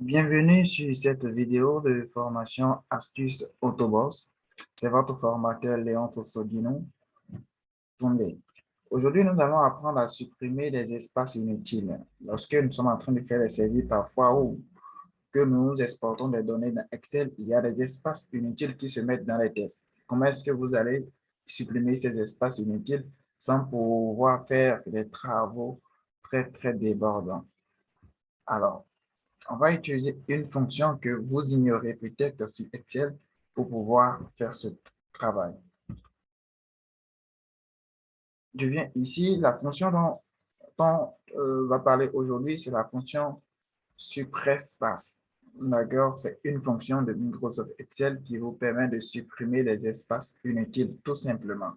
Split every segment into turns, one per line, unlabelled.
Bienvenue sur cette vidéo de formation Astuces Autoboss. C'est votre formateur Léon Sosodino Toundé. Aujourd'hui, nous allons apprendre à supprimer des espaces inutiles. Lorsque nous sommes en train de faire des services parfois ou que nous exportons des données dans Excel, il y a des espaces inutiles qui se mettent dans les tests. Comment est-ce que vous allez supprimer ces espaces inutiles sans pouvoir faire des travaux très débordants? Alors, on va utiliser une fonction que vous ignorez peut-être sur Excel pour pouvoir faire ce travail. Je viens ici, la fonction dont on va parler aujourd'hui, c'est la fonction supprespace. D'accord? C'est une fonction de Microsoft Excel qui vous permet de supprimer les espaces inutiles, tout simplement.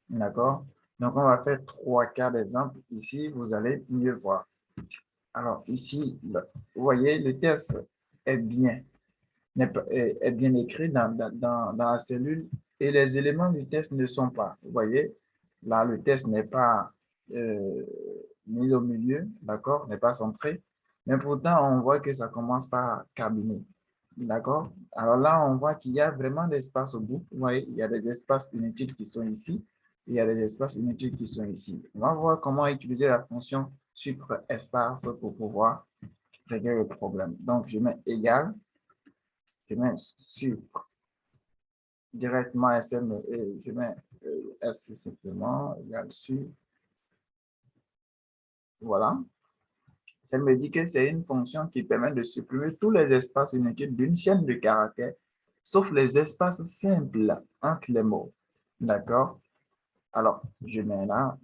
D'accord? Donc, on va faire 3 cas d'exemple. Ici, vous allez mieux voir. Alors, ici, vous voyez, le test est bien. Est bien écrit dans la cellule et les éléments du test ne sont pas. Vous voyez, là, le test n'est pas euh, mis au milieu, d'accord, n'est pas centré, mais pourtant, on voit que ça commence par cabinet, d'accord. Alors là, on voit qu'il y a vraiment des espaces au bout. Vous voyez, il y a des espaces inutiles qui sont ici, il y a des espaces inutiles qui sont ici. On va voir comment utiliser la fonction supra-espace pour pouvoir régler le problème. Donc, je mets égal. Je mets sur directement SM et je mets S simplement égal sur. Voilà. Ça me dit que c'est une fonction qui permet de supprimer tous les espaces inutiles d'une chaîne de caractères, sauf les espaces simples entre les mots. D'accord? Alors, je mets là.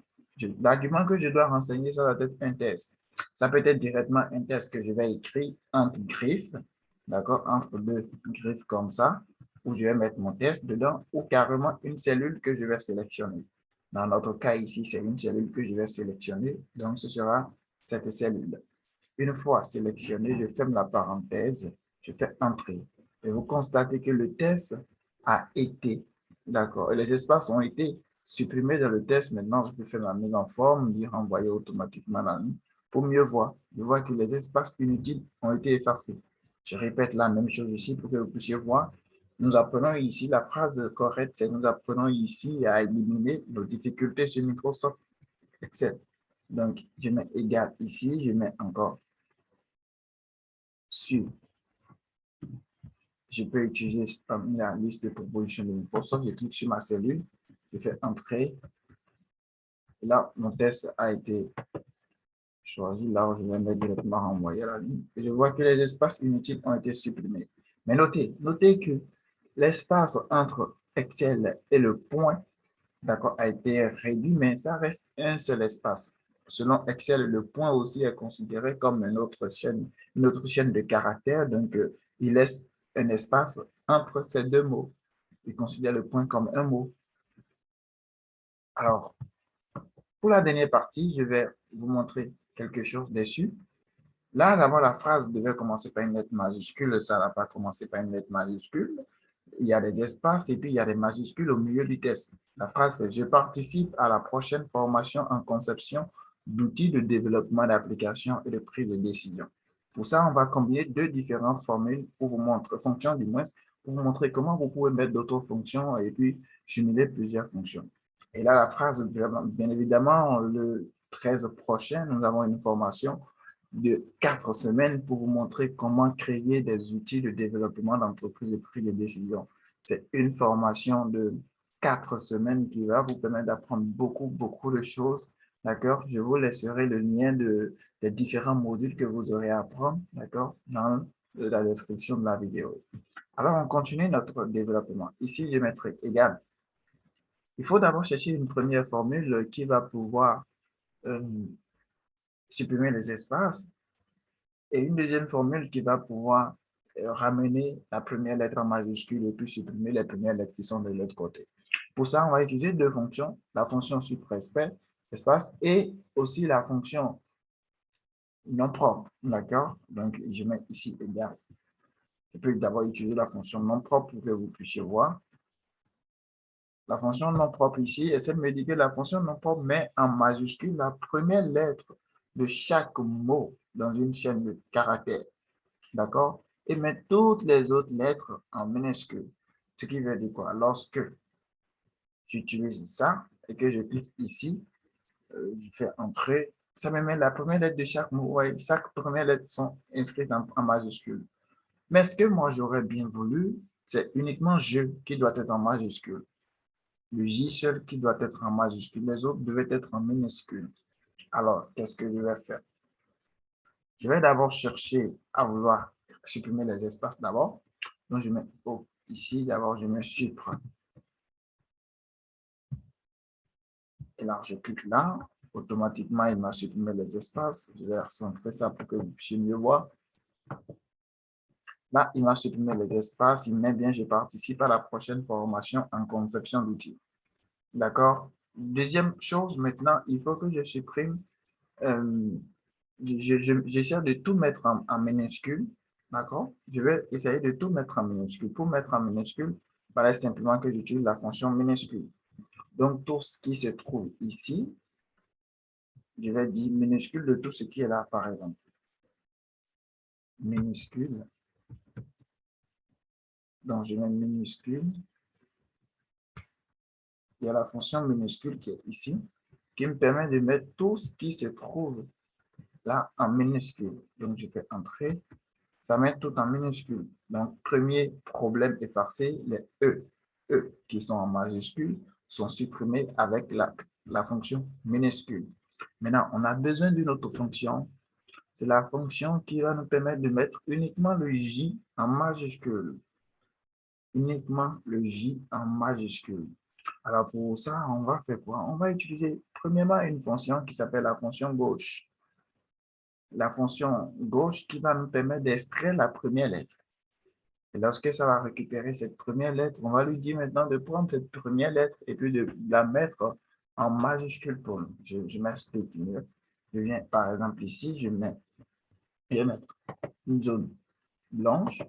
L'argument que je dois renseigner, ça doit être un test. Ça peut être directement un test que je vais écrire entre griffes, d'accord, entre deux griffes comme ça, où je vais mettre mon test dedans, ou carrément une cellule que je vais sélectionner. Dans notre cas ici, c'est une cellule que je vais sélectionner, donc ce sera cette cellule. Une fois sélectionné, je ferme la parenthèse, je fais entrer. Et vous constatez que le test a été, d'accord, et les espaces ont été supprimés dans le test. Maintenant, je peux faire la mise en forme, lui renvoyer automatiquement la ligne pour mieux voir. Je vois que les espaces inutiles ont été effacés. Je répète la même chose ici pour que vous puissiez voir. Nous apprenons ici, la phrase correcte, c'est nous apprenons ici à éliminer nos difficultés sur Microsoft Excel. Donc, je mets égal ici, je mets encore sur. Je peux utiliser la liste de propositions de Microsoft. Je clique sur ma cellule, je fais entrer. Et là, mon test a été choisi. Là, je vais mettre directement renvoyer la ligne. Et je vois que les espaces inutiles ont été supprimés. Mais notez que l'espace entre Excel et le point, d'accord, a été réduit, mais ça reste un seul espace. Selon Excel, le point aussi est considéré comme une autre chaîne de caractères. Donc, il laisse un espace entre ces deux mots. Il considère le point comme un mot. Alors, pour la dernière partie, je vais vous montrer quelque chose dessus. Là, d'abord, la phrase devait commencer par une lettre majuscule. Ça n'a pas commencé par une lettre majuscule. Il y a des espaces et puis il y a des majuscules au milieu du test. La phrase, c'est « Je participe à la prochaine formation en conception d'outils de développement d'applications et de prise de décision ». Pour ça, on va combiner deux différentes formules pour vous montrer, fonctions du moins, pour vous montrer comment vous pouvez mettre d'autres fonctions et puis jumeler plusieurs fonctions. Et là, la phrase, bien évidemment, le 13 prochain, nous avons une formation de 4 semaines pour vous montrer comment créer des outils de développement d'entreprise de prise de décision. C'est une formation de 4 semaines qui va vous permettre d'apprendre beaucoup de choses. D'accord? Je vous laisserai le lien des différents modules que vous aurez à apprendre, d'accord, dans la description de la vidéo. Alors, on continue notre développement. Ici, je mettrai égal. Il faut d'abord chercher une première formule qui va pouvoir euh, supprimer les espaces et une deuxième formule qui va pouvoir ramener la première lettre en majuscule et puis supprimer les premières lettres qui sont de l'autre côté. Pour ça, on va utiliser deux fonctions, la fonction espace et aussi la fonction non propre, d'accord? Donc, je mets ici égal. Je peux d'abord utiliser la fonction non propre pour que vous puissiez voir. La fonction non propre ici, essaie de me dire que la fonction non propre met en majuscule la première lettre de chaque mot dans une chaîne de caractères. d'accord? Et mettre toutes les autres lettres en minuscules. Ce qui veut dire quoi? Lorsque j'utilise ça et que je clique ici, je fais entrer, ça me met la première lettre de chaque mot. Ouais, chaque première lettre sont inscrites en majuscule. Mais ce que moi j'aurais bien voulu, c'est uniquement je qui doit être en majuscule. Le J seul qui doit être en majuscule. Les autres devaient être en minuscule. Alors, qu'est-ce que je vais faire? Je vais d'abord chercher à vouloir supprimer les espaces d'abord. Donc, je mets O ici. D'abord, je mets supprime. Et là, je clique là. Automatiquement, il m'a supprimé les espaces. Je vais recentrer ça pour que vous puissiez mieux voir. Là, il m'a supprimé les espaces. Il met bien, je participe à la prochaine formation en conception d'outils. D'accord? Deuxième chose, maintenant, il faut que je supprime, j'essaie de tout mettre en minuscule. D'accord? Je vais essayer de tout mettre en minuscule. Pour mettre en minuscule, il fallait simplement que j'utilise la fonction minuscule. Donc, tout ce qui se trouve ici, je vais dire minuscule de tout ce qui est là, par exemple. Minuscule. Donc, je mets minuscule. Il y a la fonction minuscule qui est ici, qui me permet de mettre tout ce qui se trouve là en minuscule. Donc, je fais entrer. Ça met tout en minuscule. Donc, premier problème effacé, les E. E qui sont en majuscule sont supprimés avec la fonction minuscule. Maintenant, on a besoin d'une autre fonction. C'est la fonction qui va nous permettre de mettre uniquement le J en majuscule. Uniquement le J en majuscule. Alors, pour ça, on va faire quoi? On va utiliser premièrement une fonction qui s'appelle la fonction gauche. La fonction gauche qui va nous permettre d'extraire la première lettre. Et lorsque ça va récupérer cette première lettre, on va lui dire maintenant de prendre cette première lettre et puis de la mettre en majuscule pour nous. Je m'explique mieux. Je viens, par exemple, ici, je vais mettre une zone blanche.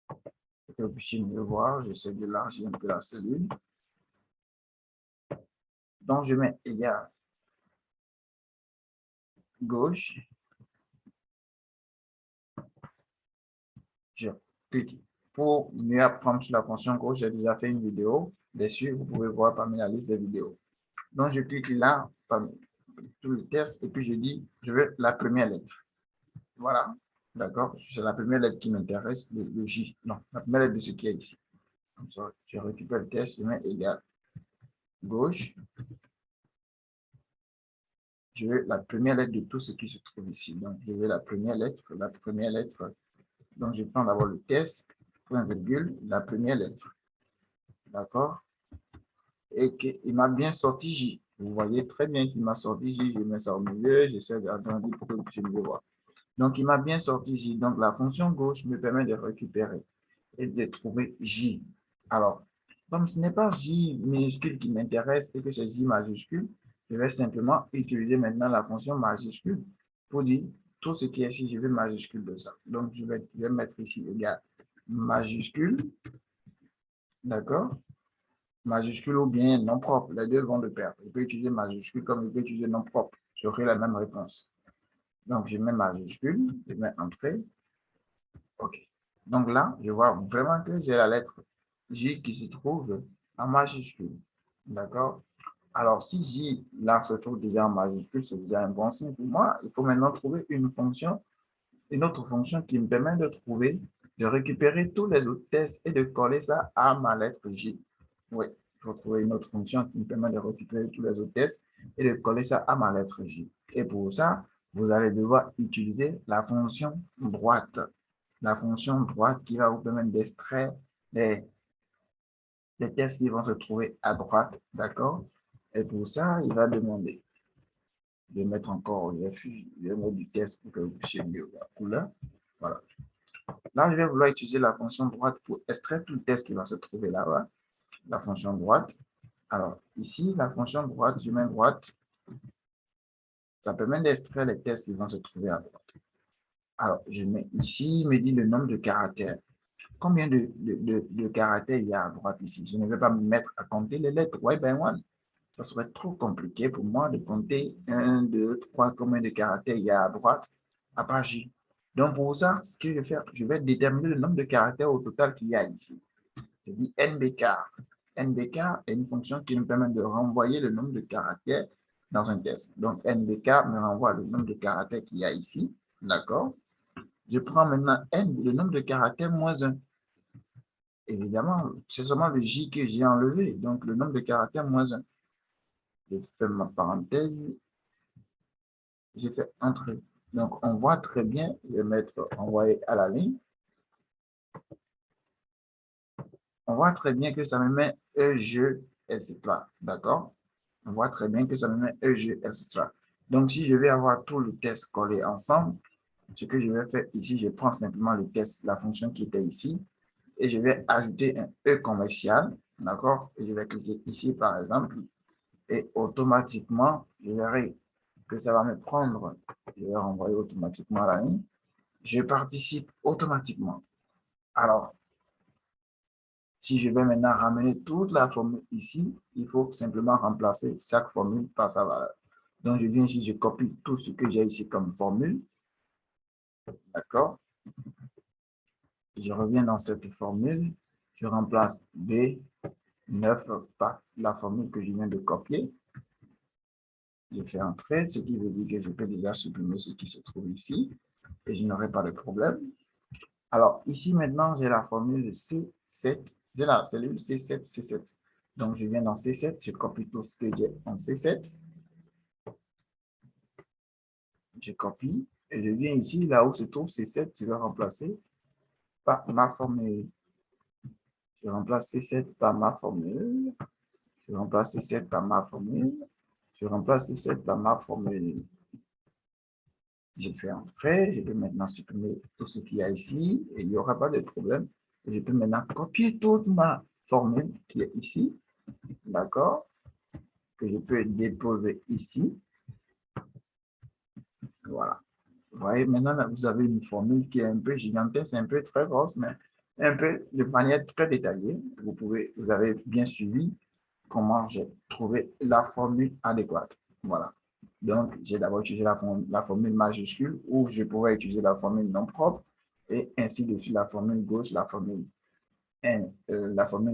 Pour que vous puissiez mieux voir, j'essaie d'élargir un peu la cellule. Donc, je mets égal gauche. Je clique. Pour mieux apprendre sur la fonction gauche, j'ai déjà fait une vidéo. Dessus, vous pouvez voir parmi la liste des vidéos. Donc, je clique là, parmi tous les tests, et puis je dis, je veux la première lettre. Voilà, d'accord? C'est la première lettre qui m'intéresse, le J. Non, la première lettre de ce qui est ici. Comme ça, je récupère le test, je mets égal gauche. Je veux la première lettre de tout ce qui se trouve ici. Donc, je veux la première lettre, la première lettre. Donc, je prends d'abord le test, point virgule, la première lettre. D'accord? Et qu'il m'a bien sorti J. Vous voyez très bien qu'il m'a sorti J. Je mets ça au milieu, j'essaie d'agrandir pour que vous puissiez me voir. Donc, il m'a bien sorti J. Donc, la fonction gauche me permet de récupérer et de trouver J. Alors, comme ce n'est pas J minuscule qui m'intéresse et que c'est J majuscule, je vais simplement utiliser maintenant la fonction majuscule pour dire tout ce qui est ici, je veux majuscule de ça. Donc, je vais mettre ici égal majuscule, d'accord? Majuscule ou bien non propre, les deux vont de pair. Je peux utiliser majuscule comme je peux utiliser non propre. J'aurai la même réponse. Donc, je mets majuscule, je mets entrée. OK. Donc là, je vois vraiment que j'ai la lettre J qui se trouve en majuscule. D'accord? Alors, si J, là, se trouve déjà en majuscule, c'est déjà un bon signe pour moi. Il faut maintenant trouver une fonction, une autre fonction qui me permet de trouver, de récupérer tous les autres tests et de coller ça à ma lettre J. Oui, il faut trouver une autre fonction qui me permet de récupérer tous les autres tests et de coller ça à ma lettre J. Et pour ça, vous allez devoir utiliser la fonction droite. La fonction droite qui va vous permettre d'extraire les tests qui vont se trouver à droite, d'accord? Et pour ça, il va demander de mettre encore, je vais mettre du test pour que vous puissiez mieux voir la couleur. Voilà. Là, je vais vouloir utiliser la fonction droite pour extraire tout le test qui va se trouver là-bas. La fonction droite. Alors, ici, la fonction droite, je mets droite. Ça permet d'extraire les tests qui vont se trouver à droite. Alors, je mets ici, il me dit le nombre de caractères. Combien de caractères il y a à droite ici? Je ne vais pas me mettre à compter les lettres. Ouais, ben ouais. Ça serait trop compliqué pour moi de compter 1, 2, 3, combien de caractères il y a à droite à part J. Donc, pour ça, ce que je vais faire, je vais déterminer le nombre de caractères au total qu'il y a ici. C'est dit NBK. NBK est une fonction qui me permet de renvoyer le nombre de caractères dans un test. Donc, NBK me renvoie le nombre de caractères qu'il y a ici. D'accord? Je prends maintenant N, le nombre de caractères moins 1. Évidemment, c'est seulement le J que j'ai enlevé. Donc, le nombre de caractères moins 1. Je fais ma parenthèse. Je fais entrer. Donc, on voit très bien, je vais mettre envoyé à la ligne. On voit très bien que ça me met EJ, etc. D'accord? On voit très bien que ça me met EJ, etc. Donc, si je vais avoir tout le test collé ensemble, ce que je vais faire ici, je prends simplement le test, la fonction qui était ici, et je vais ajouter un E commercial, d'accord? Et je vais cliquer ici, par exemple, et automatiquement, je verrai que ça va me prendre, je vais renvoyer automatiquement la ligne, je participe automatiquement. Alors, si je vais maintenant ramener toute la formule ici, il faut simplement remplacer chaque formule par sa valeur. Donc, je viens ici, je copie tout ce que j'ai ici comme formule. D'accord? Je reviens dans cette formule. Je remplace B9 par la formule que je viens de copier. Je fais entrer, ce qui veut dire que je peux déjà supprimer ce qui se trouve ici et je n'aurai pas de problème. Alors, ici, maintenant, j'ai la formule C7. J'ai la cellule C7, C7. Donc, je viens dans C7, je copie tout ce que j'ai en C7. Je copie et je viens ici, là où se trouve C7, je vais remplacer par ma formule. Je remplace C7 par ma formule. Je remplace C7 par ma formule. Je remplace C7 par ma formule. Je fais entrer, je peux maintenant supprimer tout ce qu'il y a ici et il n'y aura pas de problème. Je peux maintenant copier toute ma formule qui est ici, d'accord, que je peux déposer ici. Voilà. Vous voyez, maintenant, là, vous avez une formule qui est un peu gigantesque, un peu très grosse, mais un peu de manière très détaillée. Vous avez bien suivi comment j'ai trouvé la formule adéquate. Voilà. Donc, j'ai d'abord utilisé la formule majuscule ou je pourrais utiliser la formule non propre et ainsi de suite la formule gauche, la formule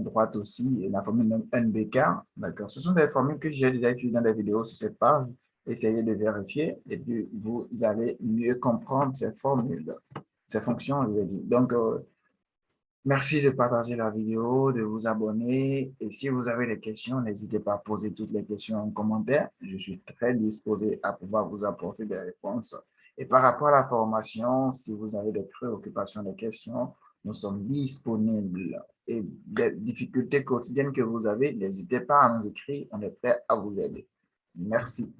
droite aussi et la formule NBK. D'accord. Ce sont des formules que j'ai déjà utilisées dans des vidéos sur cette page. Essayez de vérifier et puis vous allez mieux comprendre ces formules, ces fonctions, je vais dire. Donc, merci de partager la vidéo, de vous abonner. Et si vous avez des questions, n'hésitez pas à poser toutes les questions en commentaire. Je suis très disposé à pouvoir vous apporter des réponses. Et par rapport à la formation, si vous avez des préoccupations, des questions, nous sommes disponibles. Et des difficultés quotidiennes que vous avez, n'hésitez pas à nous écrire. On est prêt à vous aider. Merci.